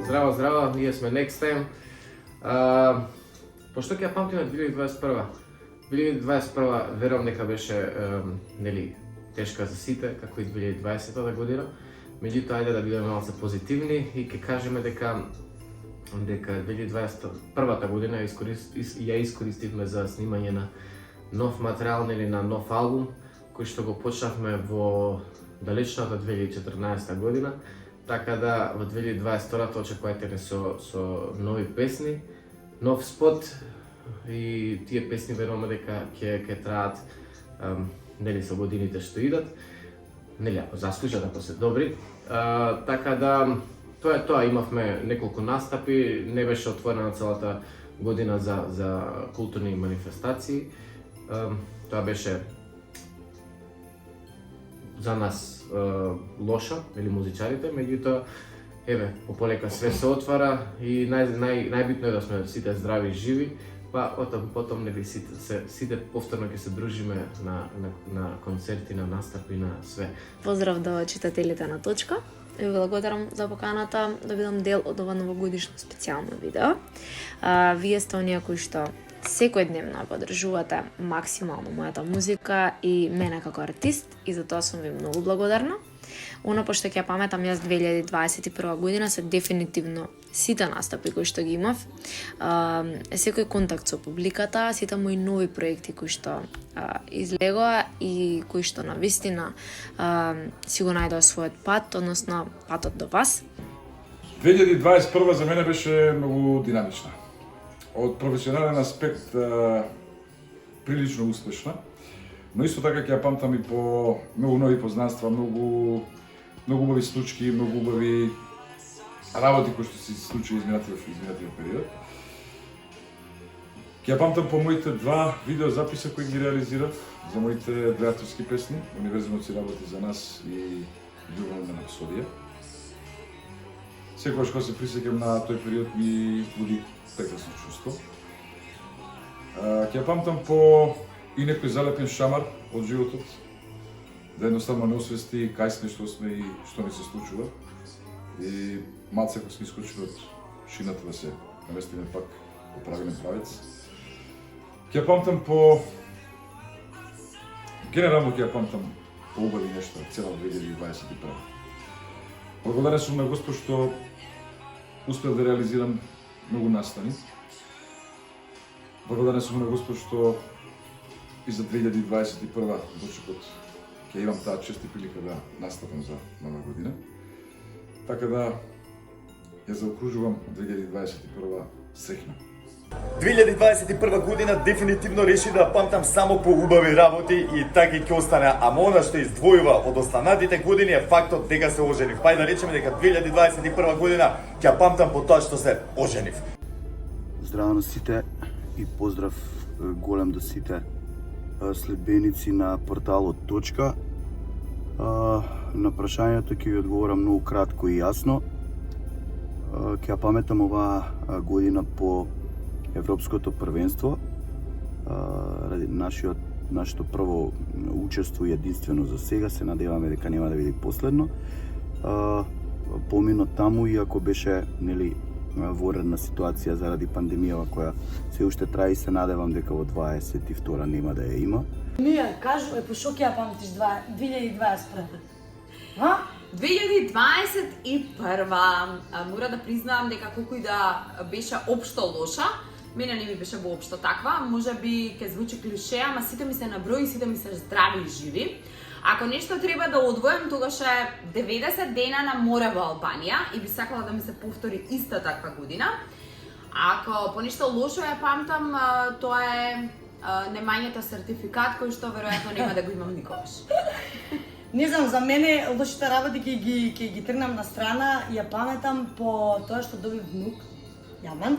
Здраво, здраво, ние сме Next Time. Пошто ќе ја памтиме 2021. 2021 верувам дека беше нели тешка за сите, како и 2020 година. Меѓутоа, ајде да бидеме малку позитивни и ќе кажеме дека 2021 година ја искористивме за снимање на нов материјал или на нов албум, кој што го почнавме во далечната 2014 година. Така да во 2022 очекувајте не со нови песни, нов спот и тие песни веруваме дека ќе траат нели со годините што идат. Нели ако заслужат, ако се добри. Така да тоа е тоа, имавме неколку настапи, не беше отворена целата година за културни манифестации. Тоа беше за нас лоша, или музичарите, меѓутоа еве, пополека све се отвара и најбитно е да сме сите здрави и живи, па потом нели сите повторно ќе се дружиме на концерти, на настапи, на све. Поздрав до читателите на Точка. Ви благодарам за поканата да бидам дел од ова новогодишно специјално видео. Вие сте оние кои што секојдневно поддржувате максимално мојата музика и мене како артист и за тоа сум ви многу благодарна. Оно пошто ќе паметам јас 2021 година се дефинитивно сите настапи кои што ги имав, секој контакт со публиката, сите мои нови проекти кои што излегоа и кои што навистина си го најдоа својот пат, односно патот до вас. 2021 за мене беше многу динамична. Од професионален аспект прилично успешна, но исто така ќе ја памтам и по многу нови познанства, многу убави случаи, многу убави работи кои што се случи изминатиот период. Ќе ја памтам по моите два видеозаписа кои ги реализирав за моите две авторски песни, Универзумот си работи за нас и Љубовна рапсодија. Секогаш кога се присеќам на тој период ми буди прекрасно чувство. Ќе ја памтам по и некој залепен шамар од животот, да едноставно не освести кај сме, што сме и што ни се случува. И малце кога сме искочили од шината да се наместиме пак по правилен правец. Ќе ја памтам по... Генерално ќе ја памтам по убави нешто цела 2021. Благодарен сум на Господ што успеав да реализирам многу настани. Благодарен сум на Господ што и за 2021 дочекот ќе имам таа чест и прилика да настапам за нова година. Така да ја заокружувам 2021 среќна. 2021 година дефинитивно реши да памтам само по убави работи и така ќе остане, ама она што издвојува од останатите години е фактот дека се оженив. Па и да речеме дека 2021 година ќе памтам по тоа што се оженив. Здраво на сите и поздрав голем до сите следбеници на порталот Точка. На прашањето ќе ви одговорам многу кратко и јасно. Ќе ја паметам оваа година по Европското првенство, ради нашето прво учество единствено за сега, се надеваме дека нема да биде последно. Помино таму, иако беше нели воредна ситуација заради пандемијава која се уште трае и се надевам дека во 22 нема да ја има. Мија, кажувај, по шо ќе ја памтиш 2021? 2021 мора да признавам дека колку и да беше општо лоша, мене не ми беше воопшто таква, можеби ќе звучи клише, ама сите ми се наброи, сите ми се здрави и живи. Ако нешто треба да одвојам, тогаш е 90 дена на море во Албанија и би сакала да ми се повтори иста таква година. Ако по нешто лошо ја памтам, тоа е немањето сертификат кој што веројатно нема да го имам никогаш. Не знам, за мене лошите работи ќе ги тргнам на страна, ја паметам по тоа што добив внук, Јаман.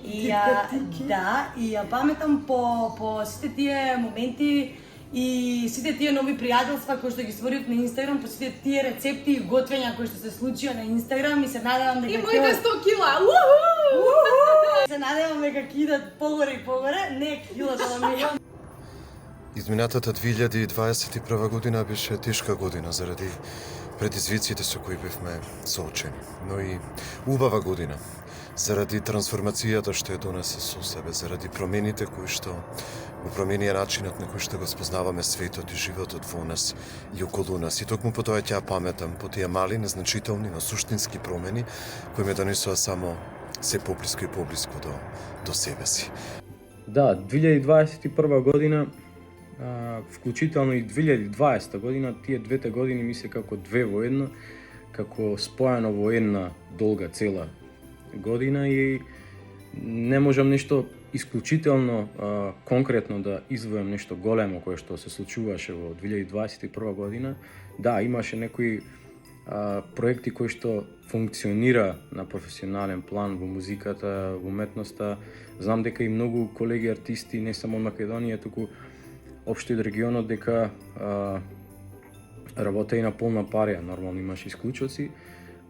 И ја паметам по сите тие моменти и сите тие нови пријателства кои што ги створив на Инстаграм, по сите тие рецепти и готвења кои што се случија на Инстаграм и се надевам дека и моите 100 кила. Се надевам дека ќе идат погоре и погоре, не килата да ми Изминатата 2021 година беше тешка година заради предизвиците со кои бевме соочени, но и убава година заради трансформацијата што ја донесе со себе, заради промените кои што го променија начинот на кој што го спознаваме светот и животот во нас и околу нас. И токму по тоа ќе ја паметам, по тие мали, незначителни, но суштински промени кои ме донесоа само се поблиску и поблиску до себе си. Да, 2021 година, вклучително и 2020 година, тие двете години ми се како две во една, како спојано во една долга цела година и не можам нешто исклучително конкретно да извојам нешто големо кое што се случуваше во 2021 година. Да, имаше некои проекти кои што функционира на професионален план во музиката, во уметноста. Знам дека и многу колеги артисти, не само од Македонија, туку општо и од регионот, дека работа и на полна парија. Нормално имаше исклучоци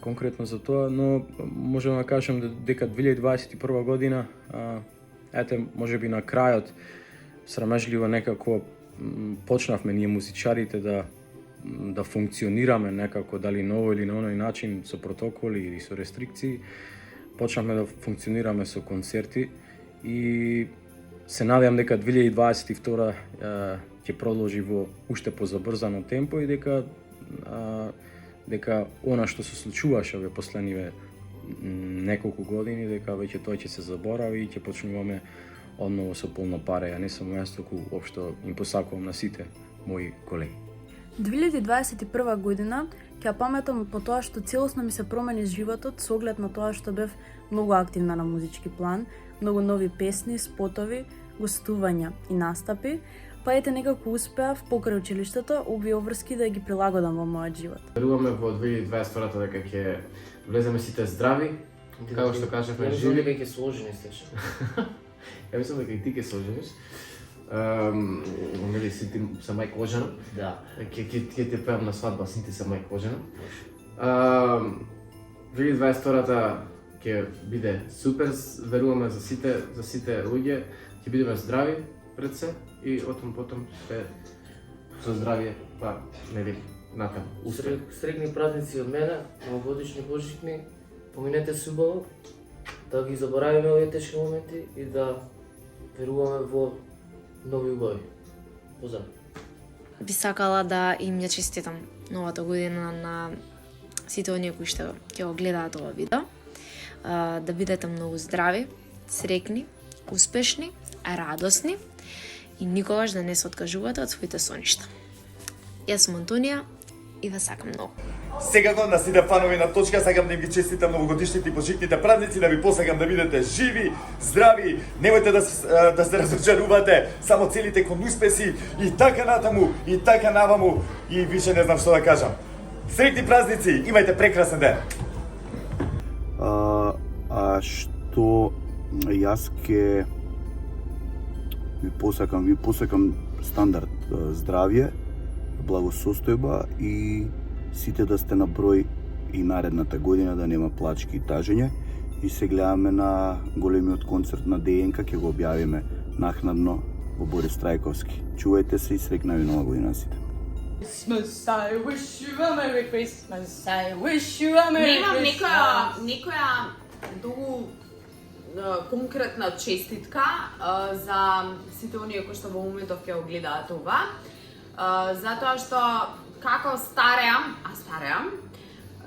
конкретно за тоа, но можам да кажам дека 2021 година, ете, можеби на крајот, срамежливо некако почнавме ние музичарите да функционираме некако, дали на овој или на оној начин, со протоколи или со рестрикции. Почнавме да функционираме со концерти и се надевам дека 2022 ќе продолжи во уште позабрзано темпо и дека она што се случуваше во последниве неколку години, дека веќе тоа ќе се заборави и ќе почнуваме одново со полна пареја, не само јас, туку општо им посакувам на сите мои колеги. 2021 година ќе паметам по тоа што целосно ми се промени животот со оглед на тоа што бев многу активна на музички план, многу нови песни, спотови, гостувања и настапи, па ете некако успеав покрај училиштето овие обврски да ги прилагодам во мојот живот. Веруваме во 2022 дека ќе влеземе сите здрави, како што кажавме, живи. Дека ќе се ожени стече. Ја мислам дека и ти ќе се ожениш. Нели си ти се мајка ожена? Да. Ќе те пеам на свадба, си ти се мајка ожена. 2022 ќе биде супер, веруваме за сите луѓе, ќе бидеме здрави пред се и потом се со здравје, па нели натаму. Среќни празници од мене, новогодишни, божични, поминете се убаво, да ги заборавиме овие тешки моменти и да веруваме во нови убави. Поздрав! Би сакала да им ја честитам новата година на сите оние кои што ќе го гледаат ова видео. Да бидете многу здрави, среќни, успешни, радосни и никогаш да не се откажувате од своите соништа. Јас сум Антонија и ве сакам многу. Секако на сите фанови на Точка сакам да им ги честитам новогодишните и божитните празници, да ви посакам да бидете живи, здрави, немојте да се разочарувате, само целите кон успеси и така натаму, и така наваму и више не знам што да кажам. Среќни празници, имајте прекрасен ден. Што јас ќе ви посакам стандард здравје, благосостојба и сите да сте на број и наредната година да нема плачки и тажење и се гледаме на големиот концерт на ДНК, ќе го објавиме накнадно во Борис Трајковски. Чувајте се и среќна ви нова година сите. Christmas, I wish you a Merry Christmas, I wish you a Merry Немам Christmas. некоја долу конкретна честитка за сите оние кои што во моментов ќе го гледаат ова. Затоа што како стареам,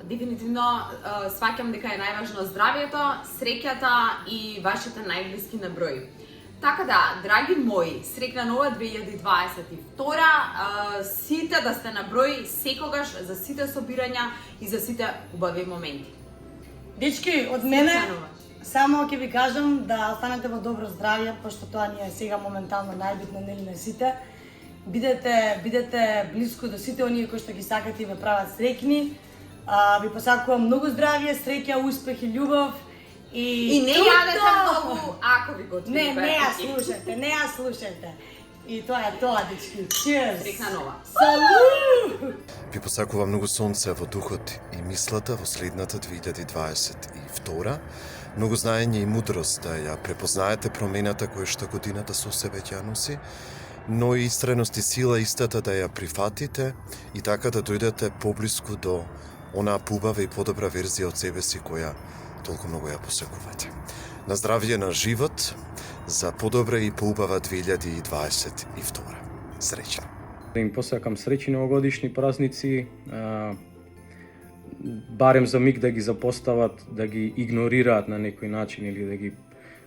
дефинитивно сваќам дека е најважно здравјето, среќата и вашите најблиски на број. Така да, драги мои, среќна нова 2022, сите да сте на број секогаш за сите собирања и за сите убави моменти. Дечки, од мене само ќе ви кажам да останете во добро здравје, пошто тоа ни е сега моментално најбитно, нели на сите. Бидете блиску до сите оние кои што ги сакате и ве прават среќни. Ви посакувам многу здравје, среќа, успех и љубов. И не јадете многу, ако ви готвите. Не ја слушате. И тоа е тоа, дечки. Cheers! Среќна нова. Салут! Ви посакувам многу сонце во духот и мислата во следната 2022. Многу знаење и мудрост да ја препознаете промената која што годината со себе ќе носи но и истреност и сила истата да ја прифатите и така да дојдете поблиску до онаа поубава и подобра верзија од себе си која толку многу ја посекувате. На здравје, на живот, за подобра и поубава 2022. Среќно! Да им посакам среќни новогодишни празници, барем за миг да ги запостават, да ги игнорираат на некој начин или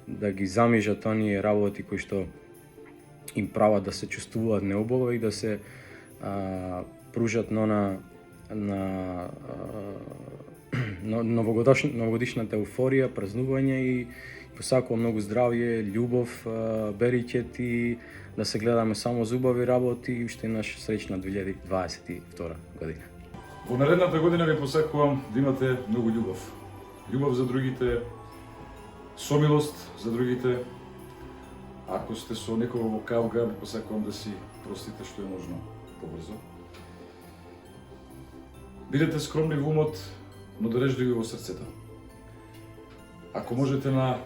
да ги замижат оние работи кои што им прават да се чувствуваат неубаво и да се пружат на новогодишната еуфорија, празнување и посакувам многу здравје, љубов, берикети, да се гледаме само зубави работи и уште еднаш среќна 2022 година. Во наредната година ви посакувам да имате многу љубов. Љубов за другите, сомилост за другите. Ако сте со некого во кавга, ви посакувам да си простите што е можно побрзо. Бидете скромни во умот, но дарежливи во срцето. Ако можете на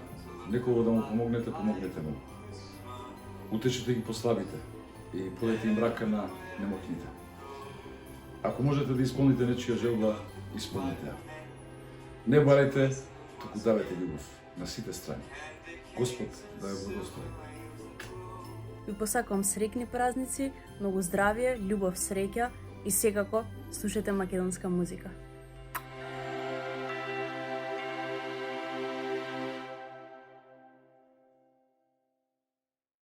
некого да му помогнете, помогнете му. Утешете ги послабите и подете им рака на немотните. Ако можете да исполните нечија желба, исполнете ја. Не барајте, туку давете љубов на сите страни. Господ да ја благослови. Ви посакувам среќни празници, многу здравје, љубов, среќа и секако слушате македонска музика.